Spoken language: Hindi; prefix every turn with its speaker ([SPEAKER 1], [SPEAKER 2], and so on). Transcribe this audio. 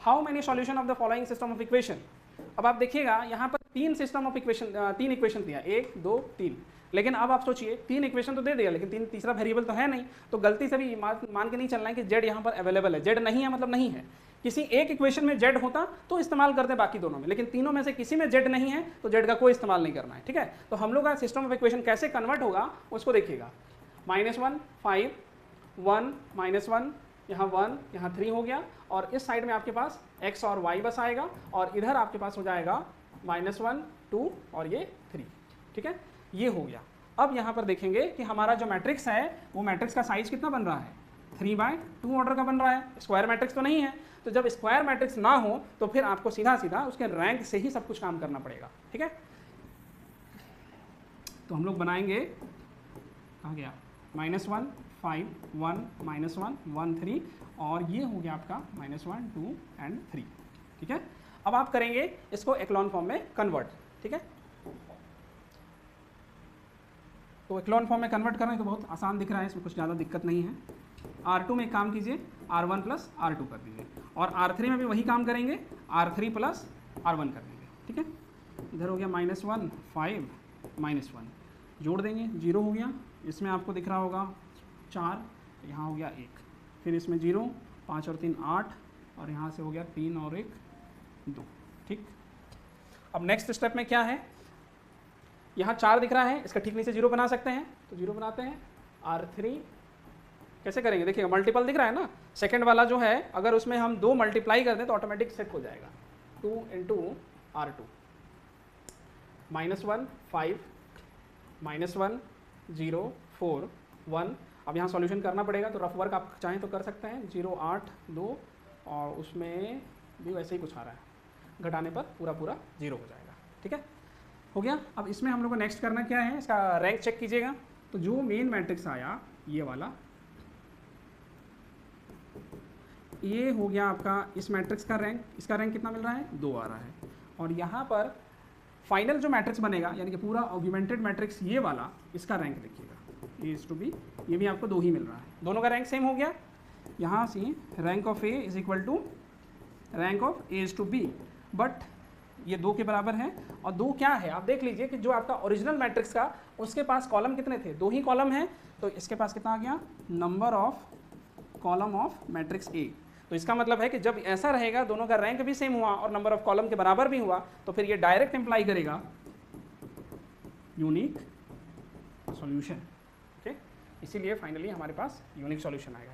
[SPEAKER 1] How many solution of the following system of equation. अब आप देखिएगा यहाँ पर तीन इक्वेशन दिया, 1 2 3, लेकिन अब आप सोचिए तीन इक्वेशन तो दे दिया लेकिन तीसरा वेरिएबल तो है नहीं, तो गलती से भी मान के नहीं चलना है कि जेड यहाँ पर अवेलेबल है। जेड नहीं है मतलब नहीं है, किसी एक इक्वेशन में जेड होता तो इस्तेमाल करते बाकी दोनों में, लेकिन तीनों में से किसी में जेड नहीं है तो जेड का कोई इस्तेमाल नहीं करना है। ठीक है, तो हम लोग का सिस्टम ऑफ इक्वेशन कैसे कन्वर्ट होगा उसको देखिएगा। -1 5 1 -1, यहाँ 1 यहाँ 3 हो गया, और इस साइड में आपके पास x और y बस आएगा, और इधर आपके पास हो जाएगा -1 2 और ये 3। ठीक है, ये हो गया। अब यहाँ पर देखेंगे कि हमारा जो मैट्रिक्स है वो मैट्रिक्स का साइज कितना बन रहा है, 3/2 ऑर्डर का बन रहा है, स्क्वायर मैट्रिक्स तो नहीं है। तो जब स्क्वायर मैट्रिक्स ना हो तो फिर आपको सीधा सीधा उसके रैंक से ही सब कुछ काम करना पड़ेगा। ठीक है, तो हम लोग बनाएंगे, कहाँ गया, -1 5 1 -1 1 3, और ये हो गया आपका -1 2 and 3। ठीक है, अब आप करेंगे इसको एक्लॉन फॉर्म में कन्वर्ट। ठीक है, तो एक्लॉन फॉर्म में कन्वर्ट कर रहे हैं तो बहुत आसान दिख रहा है, इसमें कुछ ज़्यादा दिक्कत नहीं है। R2 में एक काम कीजिए, R1 + R2 कर दीजिए, और R3 में भी वही काम करेंगे, R3 + R1 कर देंगे। ठीक है, इधर हो गया -1 5 -1, जोड़ देंगे, 0 हो गया। इसमें आपको दिख रहा होगा 4, यहाँ हो गया 1, फिर इसमें 0 5 और 3 8, और यहाँ से हो गया 3 और 1 2। ठीक, अब नेक्स्ट स्टेप में क्या है, यहाँ 4 दिख रहा है, इसका ठीक नीचे 0 बना सकते हैं, तो 0 बनाते हैं। R3 कैसे करेंगे, देखिएगा मल्टीपल दिख रहा है ना, सेकंड वाला जो है अगर उसमें हम 2 मल्टीप्लाई कर दें तो ऑटोमेटिक सेट हो जाएगा, 2 × R2, -1 5 -1 0 4 1। अब यहाँ सॉल्यूशन करना पड़ेगा, तो रफ वर्क आप चाहें तो कर सकते हैं, 0 8 2, और उसमें भी वैसे ही कुछ आ रहा है, घटाने पर पूरा 0 हो जाएगा। ठीक है, हो गया। अब इसमें हम लोग को नेक्स्ट करना क्या है, इसका रैंक चेक कीजिएगा। तो जो मेन मैट्रिक्स आया ये वाला, ये हो गया आपका इस मैट्रिक्स का रैंक, इसका रैंक कितना मिल रहा है, 2 आ रहा है। और यहाँ पर फाइनल जो मैट्रिक्स बनेगा, यानी कि पूरा ऑगमेंटेड मैट्रिक्स ये वाला, इसका रैंक देखिएगा, A/B, ये भी आपको 2 ही मिल रहा है, दोनों का रैंक सेम हो गया। यहाँ से rank of A = rank of A/B, but ये 2 के बराबर है। और 2 क्या है, आप देख लीजिए कि जो आपका ओरिजिनल मैट्रिक्स का, उसके पास कॉलम कितने थे, 2 ही कॉलम है, तो इसके पास कितना आ गया, number of column of matrix A। तो इसका मतलब है कि जब ऐसा रहेगा, दोनों का रैंक भी सेम हुआ और नंबर ऑफ कॉलम के बराबर भी हुआ, तो फिर ये डायरेक्ट इंप्लाई करेगा यूनिक सॉल्यूशन। ओके, इसीलिए फाइनली हमारे पास यूनिक सॉल्यूशन आएगा।